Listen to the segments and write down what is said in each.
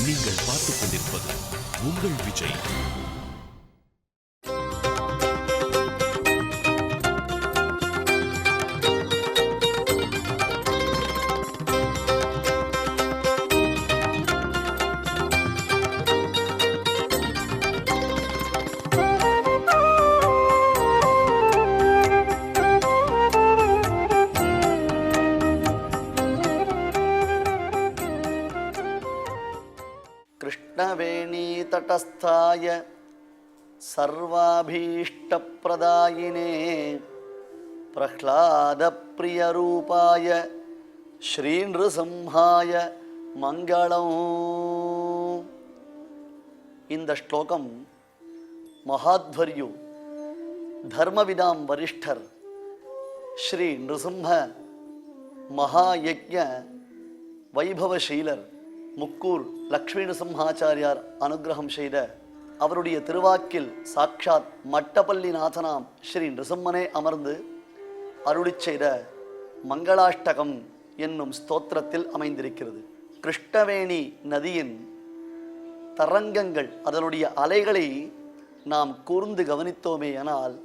நீங்கள் பார்த்துக் கொண்டிருப்பது உங்கள் விஜய். कृष्णवेणी तटस्थाय सर्वाभीष्टप्रदायिने प्रह्लादप्रियरूपाय श्रीनृसिंहाय மங்களம். இந்த ஸ்லோகம் மகாத்வர்யு தர்மவிதாம் வரிஷ்டர் ஸ்ரீ நிருசிம்ம மகாயஜ்ஞ வைபவசீலர் முக்கூர் லக்ஷ்மி நரசிம்ஹாச்சாரியார் அனுகிரகம் செய்த அவருடைய திருவாக்கில் சாட்சாத் மட்டப்பள்ளிநாதனாம் ஸ்ரீ நிருசிம்மனே அமர்ந்து அருளிச் செய்த மங்களாஷ்டகம் என்னும் ஸ்தோத்திரத்தில் அமைந்திருக்கிறது. கிருஷ்ணவேணி நதியின் தரங்கங்கள், அதனுடைய அலைகளை நாம் கூர்ந்து கவனித்தோமேயானால்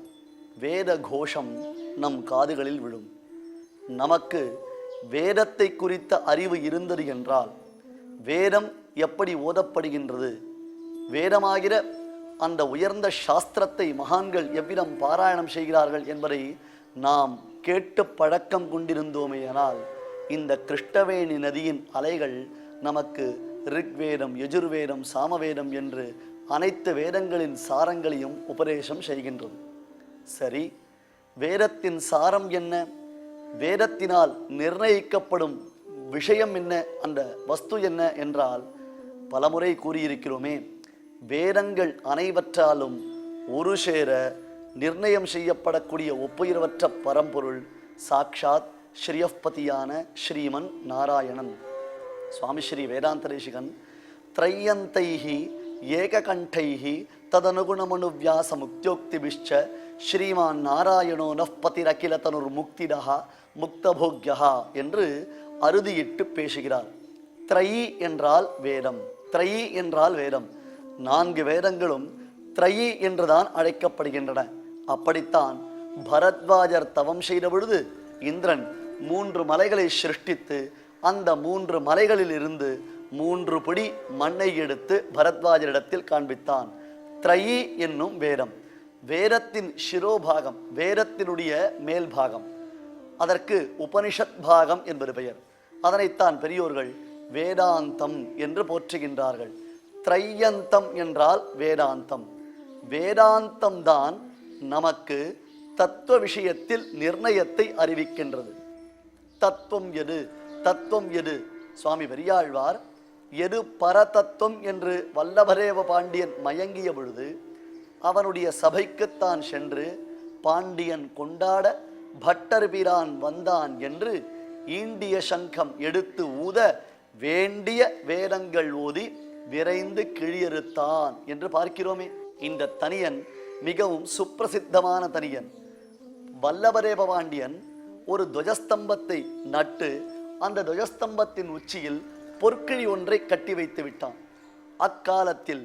வேத கோஷம் நம் காதுகளில் விழும். நமக்கு வேதத்தை குறித்த அறிவு இருந்தது என்றால் வேதம் எப்படி ஓதப்படுகின்றது, வேதமாகிற அந்த உயர்ந்த சாஸ்திரத்தை மகான்கள் எவ்விதம் பாராயணம் செய்கிறார்கள் என்பதை நாம் கேட்டு பழக்கம் கொண்டிருந்தோமேயானால் இந்த கிருஷ்ணவேணி நதியின் அலைகள் நமக்கு ரிக்வேதம், யஜுர்வேதம், சாமவேதம் என்று அனைத்து வேதங்களின் சாரங்களையும் உபதேசம் செய்கின்றது. சரி, வேதத்தின் சாரம் என்ன, வேதத்தினால் நிர்ணயிக்கப்படும் விஷயம் என்ன, அந்த வஸ்து என்ன என்றால் பலமுறை கூறியிருக்கிறோமே, வேதங்கள் அனைவற்றாலும் ஒரு சேர நிர்ணயம் செய்யப்படக்கூடிய ஒப்புயர்வற்ற பரம்பொருள் சாக்ஷாத் ஸ்ரீயப்பதியான ஸ்ரீமன் நாராயணன். சுவாமி ஸ்ரீ வேதாந்த தேசிகன் த்ரையந்தைஹி ஏககண்டைஹி ததனுகுணமனுவியாச முக்தியோக்திபிஷ்ச ஸ்ரீமான் நாராயணோ நஃபதிரகில தனுர் முக்திடஹா முக்தபோக்யா என்று அறுதியிட்டு பேசுகிறார். த்ரயி என்றால் வேதம், த்ரயி என்றால் வேதம். 4 வேதங்களும் த்ரயி என்றுதான் அழைக்கப்படுகின்றன. அப்படித்தான் பரத்வாஜர் தவம் செய்த பொழுது இந்திரன் 3 மலைகளை சிருஷ்டித்து அந்த 3 மலைகளில் இருந்து 3 பிடி மண்ணை எடுத்து பரத்வாஜரிடத்தில் காண்பித்தான். த்ரயி என்னும் வேதம், வேதத்தின் சிரோபாகம், வேதத்தினுடைய மேல் பாகம், அதற்கு உபனிஷத் பாகம் என்பது பெயர். அதனைத்தான் பெரியோர்கள் வேதாந்தம் என்று போற்றுகின்றார்கள். த்ரையந்தம் என்றால் வேதாந்தம். வேதாந்தம் தான் நமக்கு தத்துவ விஷயத்தில் நிர்ணயத்தை அறிவிக்கின்றது. தத்துவம் எது, தத்துவம் எது? சுவாமி பெரியாழ்வார் எது பரதத்துவம் என்று வல்லபரேவ பாண்டியன் மயங்கிய பொழுது அவனுடைய சபைக்குத்தான் சென்று பாண்டியன் கொண்டாட பட்டர் பிரான் வந்தான் என்று ஈண்டிய சங்கம் எடுத்து ஊத வேண்டிய வேதங்கள் ஓதி விரைந்து கிழியறுத்தான் என்று பார்க்கிறோமே. இந்த தனியன் மிகவும் சுப்பிரசித்தமான தனியன். வல்லபரேவ பாண்டியன் ஒரு துவஜஸ்தம்பத்தை நட்டு அந்த துவஜஸ்தம்பத்தின் உச்சியில் பொற்கிழி ஒன்றை கட்டி வைத்து விட்டான். அக்காலத்தில்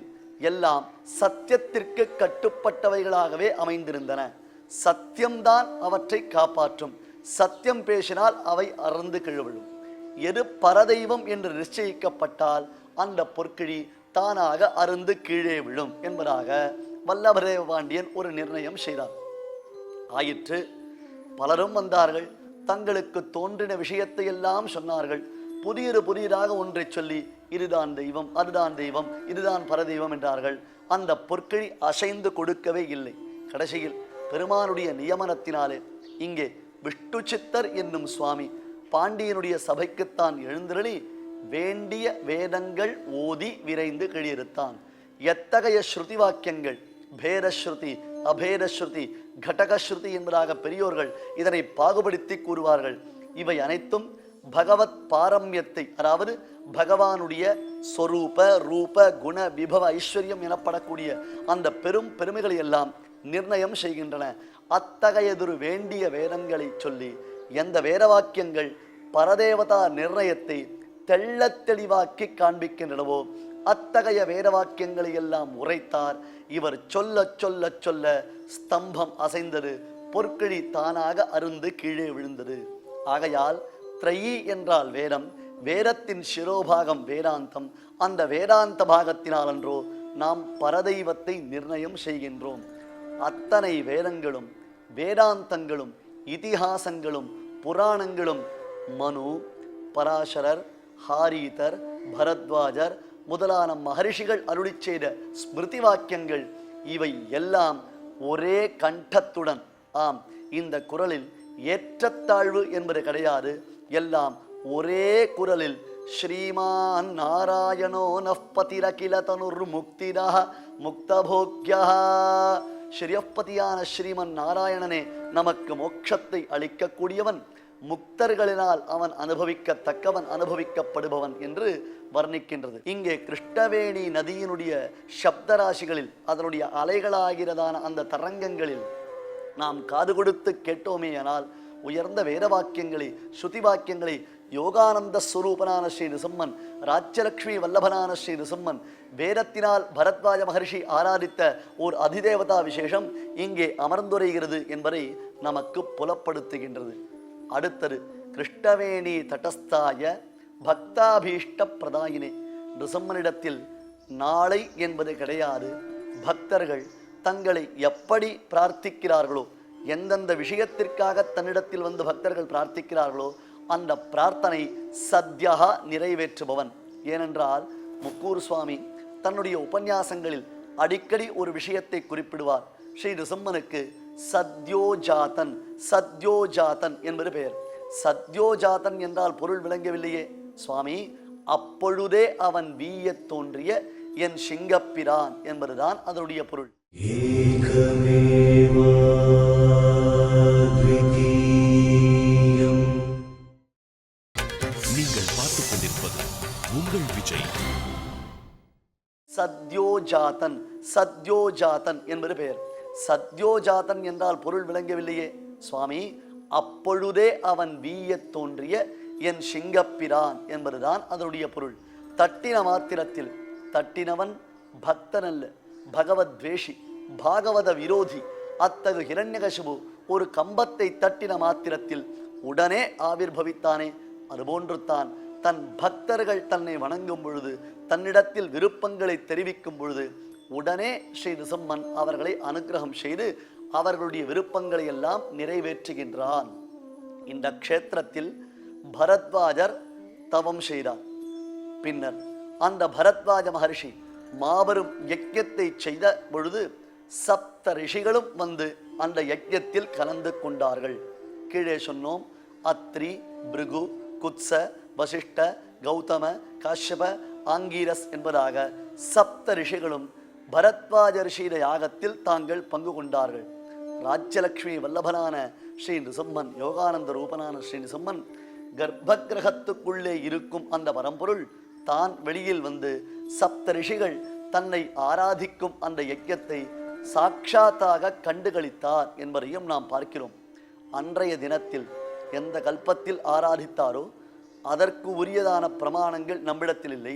எல்லாம் சத்தியத்திற்கு கட்டுப்பட்டவைகளாகவே அமைந்திருந்தன. சத்தியம்தான் அவற்றை காப்பாற்றும். சத்தியம் பேசினால் அவை அறந்து கிழவிழும். எது பரதெய்வம் என்று நிச்சயிக்கப்பட்டால் அந்த பொற்கிழி தானாக அருந்து கீழே விழும் என்பதாக வல்லபரேவ பாண்டியன் ஒரு நிர்ணயம் செய்தார். ஆயிற்று. பலரும் வந்தார்கள், தங்களுக்கு தோன்றின விஷயத்தை எல்லாம் சொன்னார்கள். புதியதாக ஒன்றை சொல்லி இதுதான் தெய்வம், அதுதான் தெய்வம், இதுதான் பரதெய்வம் என்றார்கள். அந்த பொற்கிழி அசைந்து கொடுக்கவே இல்லை. கடைசியில் பெருமானுடைய நியமனத்தினாலே இங்கே விஷ்ணு சித்தர் என்னும் சுவாமி பாண்டியனுடைய சபைக்குத்தான் எழுந்தருளி வேண்டிய வேதங்கள் ஓதி விரைந்து கிழியறுத்தான். எத்தகைய ஸ்ருதி வாக்கியங்கள், பேதஸ்ருதி, அபேதஸ்ருதி, கடகஸ்ருதி என்பதாக பெரியோர்கள் இதனை பாகுபடுத்தி கூறுவார்கள். இவை அனைத்தும் பகவத் பாரம்யத்தை, அதாவது பகவானுடைய சொரூப ரூப குண விபவ ஐஸ்வர்யம் எனப்படக்கூடிய அந்த பெருமைகளை எல்லாம் நிர்ணயம் செய்கின்றன. அத்தகையதொரு வேண்டிய வேதங்களை சொல்லி எந்த வேத வாக்கியங்கள் பரதேவதா நிர்ணயத்தை தெள்ளத் தெளிவாக்கி காண்பிக்கின்றனவோ அத்தகைய வேத வாக்கியங்களை எல்லாம் உரைத்தார். இவர் சொல்ல சொல்ல சொல்ல ஸ்தம்பம் அசைந்தது, பொற்கிழி தானாக அருந்து கீழே விழுந்தது. ஆகையால் த்ரயி என்றால் வேதம், வேதத்தின் சிரோபாகம் வேதாந்தம். அந்த வேதாந்த பாகத்தினாலன்றோ நாம் பரதெய்வத்தை நிர்ணயம் செய்கின்றோம். அத்தனை வேதங்களும் வேதாந்தங்களும் இதிகாசங்களும் புராணங்களும் மனு, பராசரர், ஹாரீதர், பரத்வாஜர் முதலான மகரிஷிகள் அருளிச் செய்த ஸ்மிருதி வாக்கியங்கள் இவை எல்லாம் ஒரே கண்டத்துடன், ஆம், இந்த குரலில் ஏற்றத்தாழ்வு என்பது கிடையாது, எல்லாம் ஒரே குரலில் ஸ்ரீமான் நாராயணோ நஃபதிரகில தனுர் முக்திரா முக்தபோக்யா, ஸ்ரீயப்பதியான ஸ்ரீமன் நாராயணனே நமக்கு மோட்சத்தை அளிக்கக்கூடியவன், முக்தர்களினால் அவன் அனுபவிக்கத்தக்கவன், அனுபவிக்கப்படுபவன் என்று வர்ணிக்கின்றது. இங்கே கிருஷ்ணவேணி நதியினுடைய சப்தராசிகளில் அதனுடைய அலைகளாகிறதான அந்த தரங்கங்களில் நாம் காது கொடுத்து கேட்டோமேயானால் உயர்ந்த வேத வாக்கியங்களை, ஸ்ருதி வாக்கியங்களை யோகானந்த ஸ்வரூபனான ஸ்ரீ நிருசிம்மன், ராஜ்யலட்சுமி வல்லபனான ஸ்ரீ நிருசிம்மன், வேதத்தினால் பரத்வாஜ மகர்ஷி ஆராதித்த ஓர் அதிதேவதா விசேஷம் இங்கே அமர்ந்துரைகிறது என்பதை நமக்கு புலப்படுத்துகின்றது. அடுத்தது கிருஷ்ணவேணி தடஸ்தாய பக்தாபீஷ்ட பிரதாயினே. நிருசிம்மனிடத்தில் நாளை என்பது கிடையாது. பக்தர்கள் தங்களை எப்படி பிரார்த்திக்கிறார்களோ, எந்தெந்த விஷயத்திற்காக தன்னிடத்தில் வந்து பக்தர்கள் பிரார்த்திக்கிறார்களோ அந்த பிரார்த்தனை சத்யா நிறைவேற்றுபவன். ஏனென்றால் முக்கூர் சுவாமி தன்னுடைய உபன்யாசங்களில் அடிக்கடி ஒரு விஷயத்தை குறிப்பிடுவார். ஸ்ரீ நிருசிம்மனுக்கு சத்யோஜாதன், சத்யோஜாதன் என்பது பெயர். சத்யோஜாதன் என்றால் பொருள் விளங்கவில்லையே சுவாமி, அப்பொழுதே அவன் வீயத் தோன்றிய என் சிங்கப்பிரான் என்பதுதான் அதனுடைய பொருள். நீங்கள் பார்த்துக் கொண்டிருப்பது உங்கள் விஜய். சத்யோஜாதன், சத்யோஜாதன் என்பது பெயர். சத்யோஜாதன் என்றால் பொருள் விளங்கவில்லையே சுவாமி, அப்பொழுதே அவன் வீயத் தோன்றிய என் சிங்கப்பிரான் என்பதுதான் அதனுடைய பொருள். தட்டின மாத்திரத்தில், தட்டினவன் பக்தன் அல்ல, பகவத் துவேஷி, பாகவத விரோதி. அத்தகு ஹிரண்யகசிபு ஒரு கம்பத்தை தட்டின மாத்திரத்தில் உடனே ஆவிர்பவித்தானே, அதுபோன்று தான் தன் பக்தர்கள் தன்னை வணங்கும் பொழுது, தன்னிடத்தில் விருப்பங்களை தெரிவிக்கும் பொழுது உடனே ஸ்ரீ நிருசிம்மன் அவர்களை அனுகிரகம் செய்து அவர்களுடைய விருப்பங்களை எல்லாம் நிறைவேற்றுகின்றான். இந்த க்ஷேத்திரத்தில் பரத்வாஜர் தவம் செய்தார். பின்னர் அந்த பரத்வாஜ மகர்ஷி மாபெரும் யஜ்ஞத்தை செய்த பொழுது சப்த ரிஷிகளும் வந்து அந்த யஜ்ஞத்தில் கலந்து கொண்டார்கள். கீழே சொன்னோம், அத்ரி, பிருகு, குத்ச, வசிஷ்ட, கௌதம, காஷ்யப, ஆங்கீரஸ் என்பதாக சப்த ரிஷிகளும் பரத்வாஜ ரிஷியிட யாகத்தில் தாங்கள் பங்கு கொண்டார்கள். ராஜ்யலட்சுமி வல்லபனான ஸ்ரீ நிருசிம்மன், யோகானந்த ரூபனான ஸ்ரீ நிருசிம்மன் கர்ப்பகிரகத்துக்குள்ளே இருக்கும் அந்த பரம்பொருள் தான் வெளியில் வந்து சப்த ரிஷிகள் தன்னை ஆராதிக்கும் அந்த யஜ்ஞத்தை சாட்சாத்தாக கண்டுகளித்தார் என்பதையும் நாம் பார்க்கிறோம். அன்றைய தினத்தில் எந்த கல்பத்தில் ஆராதித்தாரோ அதற்கு உரியதான பிரமாணங்கள் நம்மிடத்தில் இல்லை.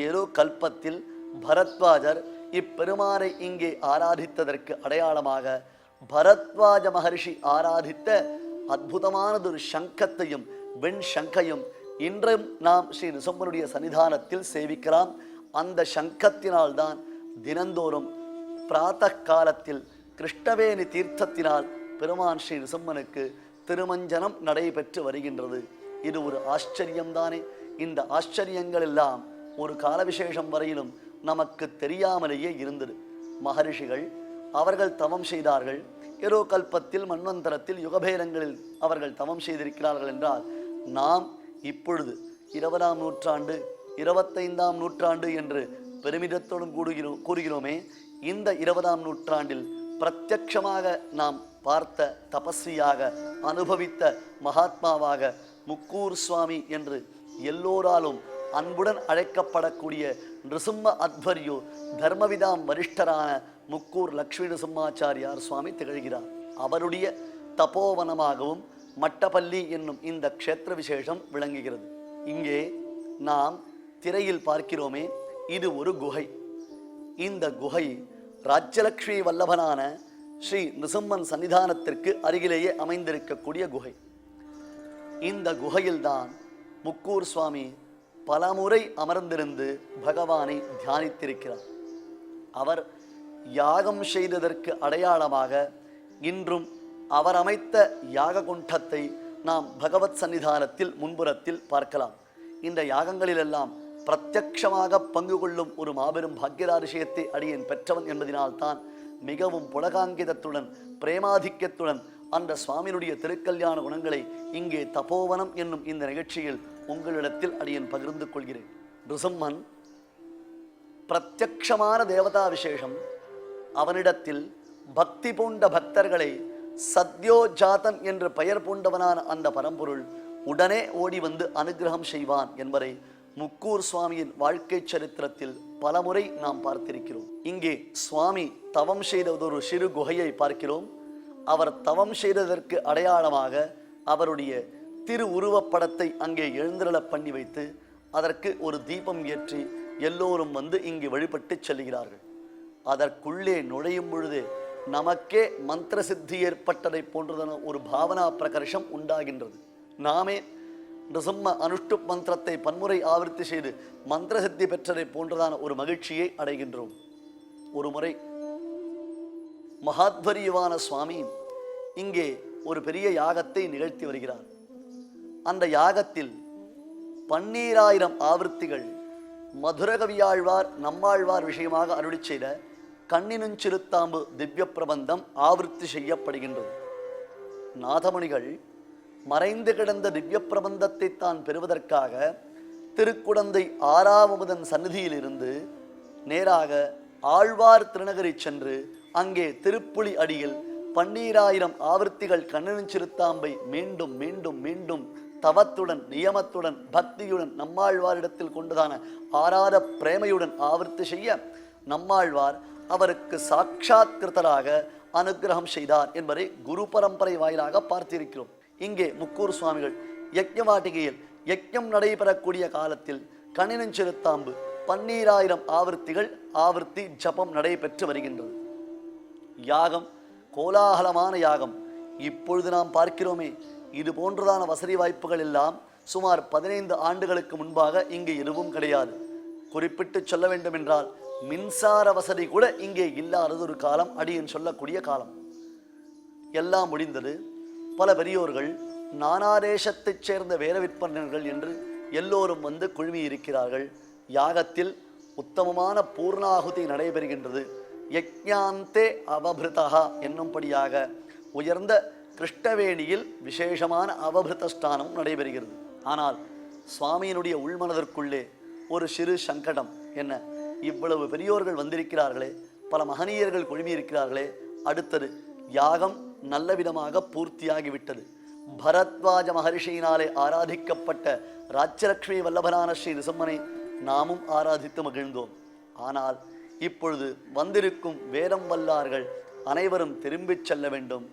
ஏதோ கல்பத்தில் பரத்வாஜர் இப்பெருமானை இங்கே ஆராதித்ததற்கு அடையாளமாக பரத்வாஜ மகர்ஷி ஆராதித்த அற்புதமானதொரு சங்கத்தையும் வெண் சங்கையும் இன்றும் நாம் ஸ்ரீ நிருசிம்மனுடைய சன்னிதானத்தில் சேவிக்கலாம். அந்த சங்கத்தினால்தான் தினந்தோறும் பிராத்த காலத்தில் கிருஷ்ணவேணி தீர்த்தத்தினால் பெருமான் ஸ்ரீ நிருசிம்மனுக்கு திருமஞ்சனம் நடைபெற்று வருகின்றது. இது ஒரு ஆச்சரியம்தானே. இந்த ஆச்சரியங்கள் எல்லாம் ஒரு கால விசேஷம் வரையிலும் நமக்கு தெரியாமலேயே இருந்தது. மகரிஷிகள் அவர்கள் தவம் செய்தார்கள். ஏதோ கல்பத்தில், மன்வந்தரத்தில், யுகபேரங்களில் அவர்கள் தவம் செய்திருக்கிறார்கள் என்றால், நாம் இப்பொழுது 20ஆம் நூற்றாண்டு 25ஆம் நூற்றாண்டு என்று பெருமிதத்தோடும் கூறுகிறோமே, இந்த 20ஆம் நூற்றாண்டில் பிரத்யட்சமாக நாம் பார்த்த தபஸ்வியாக அனுபவித்த மகாத்மாவாக முக்கூர் சுவாமி என்று எல்லோராலும் அன்புடன் அழைக்கப்படக்கூடிய நிருசிம்ம அத்வர்யோ தர்மவிதாம் வரிஷ்டரான முக்கூர் லக்ஷ்மி நிருசிம்மாச்சாரியார் சுவாமி திகழ்கிறார். அவருடைய தபோவனமாகவும் மட்டப்பள்ளி என்னும் இந்த க்ஷேத்திர விசேஷம் விளங்குகிறது. இங்கே நாம் திரையில் பார்க்கிறோமே, இது ஒரு குகை. இந்த குகை ராஜ்யலக்ஷ்மி வல்லபனான ஸ்ரீ நிருசிம்மன் சன்னிதானத்திற்கு அருகிலேயே அமைந்திருக்கக்கூடிய குகை. இந்த குகையில்தான் முக்கூர் சுவாமி பலமுறை அமர்ந்திருந்து பகவானை தியானித்திருக்கிறார். அவர் யாகம் செய்ததற்கு அடையாளமாக இன்றும் அவர் அமைத்த யாக குண்டத்தை நாம் பகவத் சன்னிதானத்தில் முன்புறத்தில் பார்க்கலாம். இந்த யாகங்களிலெல்லாம் பிரத்யக்ஷமாக பங்கு கொள்ளும் ஒரு மாபெரும் பாக்கியராதிசயத்தை அடியேன் பெற்றவன் என்பதனால்தான் மிகவும் புலகாங்கிதத்துடன் பிரேமாதிக்கத்துடன் அந்த சுவாமியினுடைய திருக்கல்யாண குணங்களை இங்கே தபோவனம் என்னும் இந்த நிகழ்ச்சியில் உங்களிடத்தில் அடியேன் பகிர்ந்து கொள்கிறேன். நிருசிம்மன் பிரத்யக்ஷமான தேவதா விசேஷம். அவனிடத்தில் பக்தி பூண்ட பக்தர்களை சத்யோஜாதன் என்று பெயர் பூண்டவனான அந்த பரம்பொருள் உடனே ஓடி வந்து அனுகிரகம் செய்வான் என்பதை முக்கூர் சுவாமியின் வாழ்க்கை சரித்திரத்தில் பலமுறை நாம் பார்த்திருக்கிறோம். இங்கே சுவாமி தவம் செய்த ஒரு சிறு குகையை பார்க்கிறோம். அவர் தவம் செய்ததற்கு அடையாளமாக அவருடைய திரு உருவப்படத்தை அங்கே எழுந்தருள பண்ணி வைத்து அதற்கு ஒரு தீபம் ஏற்றி எல்லோரும் வந்து இங்கு வழிபட்டு செல்கிறார்கள். அதற்குள்ளே நுழையும் பொழுது நமக்கே மந்திர சித்தி ஏற்பட்டதை போன்றதான ஒரு பாவனா பிரகர்ஷம் உண்டாகின்றது. நாமே நிருசிம்ம அனுஷ்டு மந்திரத்தை பன்முறை ஆவர்த்தி செய்து மந்திர சித்தி பெற்றதை போன்றதான ஒரு மகிழ்ச்சியை அடைகின்றோம். ஒரு முறை மகாத்வரியவான சுவாமி இங்கே ஒரு பெரிய யாகத்தை நிகழ்த்தி வருகிறார். அந்த யாகத்தில் 12000 ஆவர்த்திகள் மதுரகவியாழ்வார் நம்மாழ்வார் விஷயமாக அருளி செய்த கண்ணினுஞ்சிறுத்தாம்பு திவ்ய பிரபந்தம் ஆவர்த்தி செய்யப்படுகின்றது. நாதமுனிகள் மறைந்து கிடந்த திவ்ய பிரபந்தத்தை தான் பெறுவதற்காக திருக்குடந்தை ஆறாவமுதன் சந்நிதியில் இருந்து நேராக ஆழ்வார் திருநகரி சென்று அங்கே திருப்புலி அடியில் 12000 ஆவர்த்திகள் கண்ணினுஞ்சிறுத்தாம்பை மீண்டும் மீண்டும் மீண்டும் தவத்துடன் நியமத்துடன் பக்தியுடன் நம்மாழ்வாரிடத்தில் கொண்டதான ஆராத பிரேமையுடன் ஆவர்த்தி செய்ய நம்மாழ்வார் அவருக்கு சாட்சாத்கிருதராக அனுகிரகம் செய்தார் என்பதை குரு பரம்பரை வாயிலாக பார்த்திருக்கிறோம். இங்கே முக்கூர் சுவாமிகள் யக்ஞவாட்டிகையில் யக்ஞம் நடைபெறக்கூடிய காலத்தில் கண்ணினுஞ்சிறுத்தாம்பு 12000 ஆவர்த்திகள் ஆவர்த்தி ஜபம் நடைபெற்று வருகின்றது. யாகம் கோலாகலமான யாகம். இப்பொழுது நாம் பார்க்கிறோமே, இது போன்றதான வசதி வாய்ப்புகள் எல்லாம் சுமார் 15 ஆண்டுகளுக்கு முன்பாக இங்கே எதுவும் கிடையாது. குறிப்பிட்டு சொல்ல வேண்டும் என்றால் மின்சார வசதி கூட இங்கே இல்லாதது ஒரு காலம், அடியேன் சொல்லக்கூடிய காலம். எல்லாம் முடிந்தது. பல பெரியோர்கள் நானாதேசத்தைச் சேர்ந்த வேத விற்பனர்கள் என்று எல்லோரும் வந்து குழுமி இருக்கிறார்கள். யாகத்தில் உத்தமமான பூர்ணாகுதி நடைபெறுகின்றது. யக்ஞாந்தே அவபிருதா என்னும்படியாக உயர்ந்த கிருஷ்ணவேணியில் விசேஷமான அவபிருத ஸ்தானம் நடைபெறுகிறது. ஆனால் சுவாமியினுடைய உள்மனதிற்குள்ளே ஒரு சிறு சங்கடம். என்ன, இவ்வளவு பெரியோர்கள் வந்திருக்கிறார்களே, பல மகனீயர்கள் குழுமி இருக்கிறார்களே, அடுத்தது யாகம் நல்ல விதமாக பூர்த்தியாகிவிட்டது. பரத்வாஜ மகர்ஷியினாலே ஆராதிக்கப்பட்ட ராஜ்யலக்ஷ்மி வல்லபனான ஸ்ரீ நிருசிம்மனை நாமும் ஆராதித்து மகிழ்ந்தோம். ஆனால் இப்பொழுது வந்திருக்கும் வேதம் வல்லார்கள் அனைவரும் திரும்பிச் செல்ல வேண்டும்.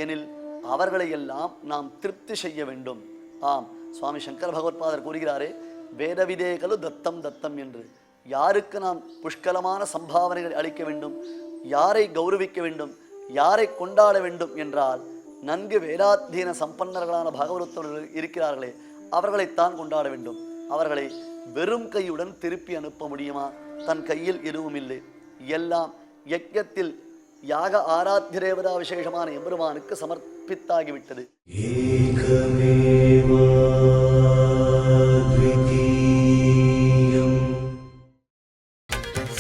எனில் அவர்களையெல்லாம் நாம் திருப்தி செய்ய வேண்டும். ஆம், சுவாமி சங்கர பகவத்பாதர் கூறுகிறாரே, வேதவிதேகலு தத்தம் தத்தம் என்று. யாருக்கு நாம் புஷ்கலமான சம்பாவனைகளை அளிக்க வேண்டும், யாரை கௌரவிக்க வேண்டும், யாரை கொண்டாட வேண்டும் என்றால் நன்கு வேதாத்தீன சம்பன்னர்களான பாகவதர்கள் இருக்கிறார்களே, அவர்களைத்தான் கொண்டாட வேண்டும். அவர்களை வெறும் கையுடன் திருப்பி அனுப்ப முடியுமா? தன் கையில் எதுவும் இல்லை. எல்லாம் யஜ்ஞத்தில் யாக ஆராத்திய தேவதா விசேஷமான எம்பெருமானுக்கு சமர்ப்பித்தாகிவிட்டது.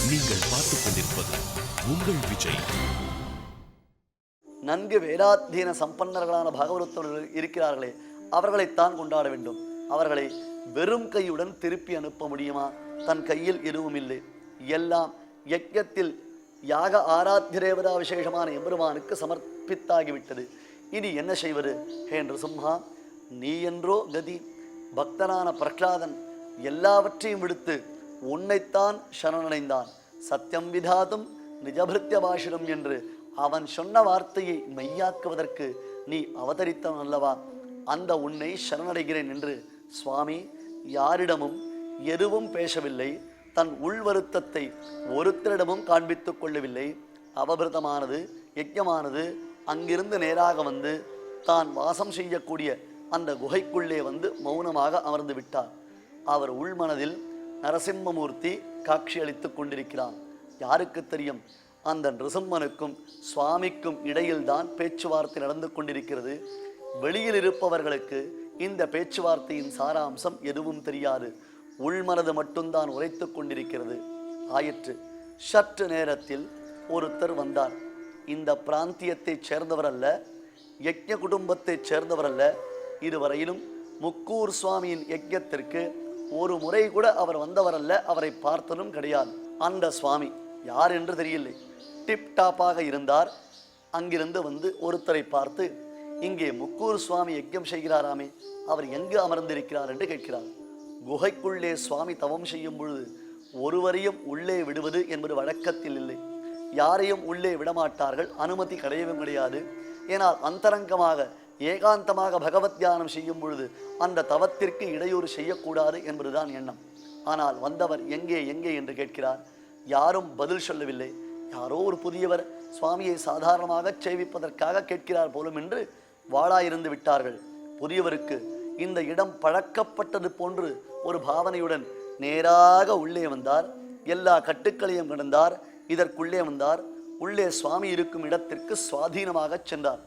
நீங்கள் பார்த்துக் கொண்டிருப்பது உங்கள் விஜய். நன்கு வேதாத்தீன சம்பன்னர்களான பாகவதர்கள் இருக்கிறார்களே, அவர்களைத்தான் கொண்டாட வேண்டும். அவர்களை வெறும் கையுடன் திருப்பி அனுப்ப முடியுமா? தன் கையில் எதுவும் இல்லை. எல்லாம் யஜ்ஞத்தில் யாக ஆராத்திய தேவதா விசேஷமான எம்பெருமானுக்கு சமர்ப்பித்தாகிவிட்டது. இனி என்ன செய்வது? ஹே நிருசிம்ஹா, நீ என்றோ கதி. பக்தனான பிரகலாதன் எல்லாவற்றையும் விடுத்து உன்னைத்தான் சரணடைந்தான். சத்தியம் விதாதும் நிஜபிருத்திய பாஷிடம் என்று அவன் சொன்ன வார்த்தையை மெய்யாக்குவதற்கு நீ அவதரித்தவன் அல்லவா? அந்த உன்னை சரணடைகிறேன் என்று சுவாமி யாரிடமும் எதுவும் பேசவில்லை. தன் உள் வருத்தத்தை ஒருத்தரிடமும் காண்பித்துக் கொள்ளவில்லை. அவபிரதமானது யஜ்ஞமானது அங்கிருந்து நேராக வந்து தான் வாசம் செய்யக்கூடிய அந்த குகைக்குள்ளே வந்து மௌனமாக அமர்ந்து விட்டார். அவர் உள்மனதில் நரசிம்மமூர்த்தி காட்சி அளித்துக் கொண்டிருக்கிறார். யாருக்கு தெரியும், அந்த நிருசிம்மனுக்கும் சுவாமிக்கும் இடையில்தான் பேச்சுவார்த்தை நடந்து கொண்டிருக்கிறது. வெளியில் இருப்பவர்களுக்கு இந்த பேச்சுவார்த்தையின் சாராம்சம் எதுவும் தெரியாது. உள்மனது மட்டும்தான் உரைத்து கொண்டிருக்கிறது. ஆயிற்று. சற்று நேரத்தில் ஒருத்தர் வந்தார். இந்த பிராந்தியத்தைச் சேர்ந்தவர் அல்ல, யஜ்ஞ குடும்பத்தைச் சேர்ந்தவர் அல்ல. இதுவரையிலும் முக்கூர் சுவாமியின் யஜ்ஞத்திற்கு ஒரு முறை கூட அவர் வந்தவர் அல்ல, அவரை பார்த்ததும் கிடையாது. அந்த சுவாமி யார் என்று தெரியவில்லை. டிப்டாப்பாக இருந்தார். அங்கிருந்து வந்து ஒருத்தரை பார்த்து, இங்கே முக்கூர் சுவாமி யஜ்ஞம் செய்கிறாராமே, அவர் எங்கு அமர்ந்திருக்கிறார் என்று கேட்கிறார். குகைக்குள்ளே சுவாமி தவம் செய்யும் பொழுது ஒருவரையும் உள்ளே விடுவது என்பது வழக்கத்தில் இல்லை. யாரையும் உள்ளே விடமாட்டார்கள், அனுமதி கிடையவும் கிடையாது. ஏனால் அந்தரங்கமாக ஏகாந்தமாக பகவத் தியானம் செய்யும் பொழுது அந்த தவத்திற்கு இடையூறு செய்யக்கூடாது என்பதுதான் எண்ணம். ஆனால் வந்தவர் எங்கே எங்கே என்று கேட்கிறார். யாரும் பதில் சொல்லவில்லை. யாரோ ஒரு புதியவர் சுவாமியை சாதாரணமாக சேவிப்பதற்காக கேட்கிறார் போலும் என்று வாளாயிருந்து விட்டார்கள். புதியவருக்கு இந்த இடம் பழக்கப்பட்டது போன்று ஒரு பாவனையுடன் நேராக உள்ளே வந்தார். எல்லா கட்டுக்களையும் கடந்தார். இதற்குள்ளே வந்தார். உள்ளே சுவாமி இருக்கும் இடத்திற்கு சுவாதீனமாக சென்றார்.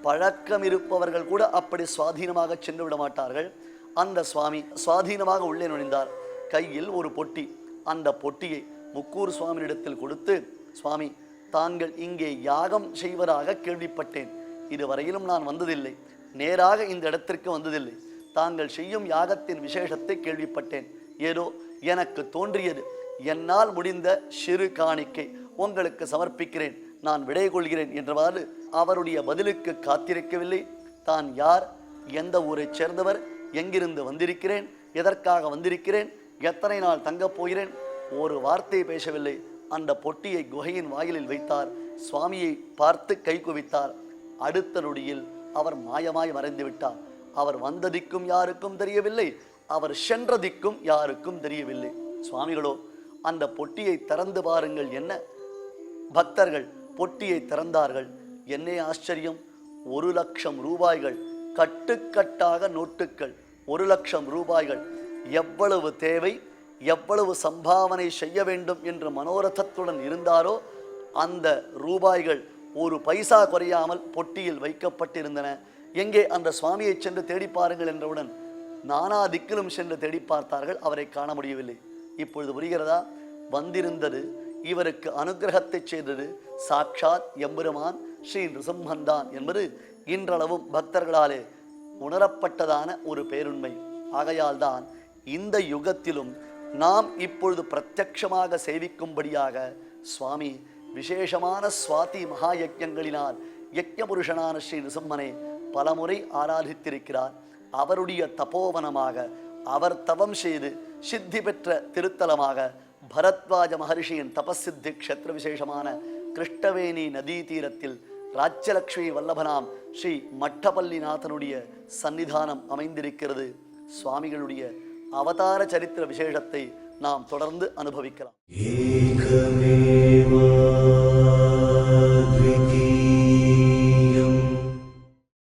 பழக்கம் இருப்பவர்கள் கூட அப்படி சுவாதீனமாக சென்று விட மாட்டார்கள். அந்த சுவாமி சுவாதீனமாக உள்ளே நுழைந்தார். கையில் ஒரு பொட்டி. அந்த பொட்டியை முக்கூர் சுவாமியிடத்தில் கொடுத்து, சுவாமி, தாங்கள் இங்கே யாகம் செய்வதாக கேள்விப்பட்டேன். இதுவரையிலும் நான் வந்ததில்லை, நேராக இந்த இடத்திற்கு வந்ததில்லை. தாங்கள் செய்யும் யாகத்தின் விசேஷத்தை கேள்விப்பட்டேன். ஏதோ எனக்கு தோன்றியது. என்னால் முடிந்த சிறு காணிக்கை உங்களுக்கு சமர்ப்பிக்கிறேன், நான் விடை கொள்கிறேன் என்றவாறு அவருடைய பதிலுக்கு காத்திருக்கவில்லை. தான் யார், எந்த ஊரைச் சேர்ந்தவர், எங்கிருந்து வந்திருக்கிறேன், எதற்காக வந்திருக்கிறேன், எத்தனை நாள் தங்கப் போகிறேன், ஒரு வார்த்தை பேசவில்லை. அந்த பொட்டியை குகையின் வாயிலில் வைத்தார். சுவாமியை பார்த்து கை குவித்தார். அடுத்த நொடியில் அவர் மாயமாய் மறைந்து விட்டார். அவர் வந்த திக்கும் யாருக்கும் தெரியவில்லை, அவர் சென்ற திக்கும் யாருக்கும் தெரியவில்லை. சுவாமிகளோ, அந்த பொட்டியை திறந்து பாருங்கள் என்ன. பக்தர்கள் பொட்டியை திறந்தார்கள். என்னே ஆச்சரியம், 1,00,000 ரூபாய்கள், கட்டுக்கட்டாக நோட்டுக்கள். 1,00,000 ரூபாய்கள். எவ்வளவு தேவை, எவ்வளவு சம்பாவனை செய்ய வேண்டும் என்று மனோரதத்துடன் இருந்தாரோ அந்த ரூபாய்கள் ஒரு பைசா குறையாமல் பொட்டியில் வைக்கப்பட்டிருந்தன. எங்கே அந்த சுவாமியை சென்று தேடி பாருங்கள் என்றவுடன் நானா திக்கிலும் சென்று தேடி பார்த்தார்கள். அவரை காண முடியவில்லை. இப்பொழுது புரிகிறதா? வந்திருந்தது, இவருக்கு அனுகிரகத்தை செய்தது சாட்சாத் எம்பெருமான் ஸ்ரீ நிருசிம்மன் தான் என்பது இன்றளவும் பக்தர்களாலே உணரப்பட்டதான ஒரு பேருண்மை. ஆகையால் தான் இந்த யுகத்திலும் நாம் இப்பொழுது பிரத்யட்சமாக சேவிக்கும்படியாக சுவாமி விசேஷமான சுவாதி மகா யஜ்ஞங்களினால் யஜ்ஞ புருஷனான ஸ்ரீ நிருசிம்மனை பலமுறை ஆராதித்திருக்கிறார். அவருடைய தபோவனமாக, அவர் தவம் செய்து சித்தி பெற்ற திருத்தலமாக, பரத்வாஜ மகர்ஷியின் தபசித்தி க்ஷேத்திர விசேஷமான கிருஷ்ணவேணி நதி தீரத்தில் ராஜ்யலக்ஷ்மி வல்லபனாம் ஸ்ரீ மட்டபல்லிநாதனுடைய சன்னிதானம் அமைந்திருக்கிறது. சுவாமிகளுடைய அவதார சரித்திர விசேஷத்தை நாம் தொடர்ந்து அனுபவிக்கலாம்.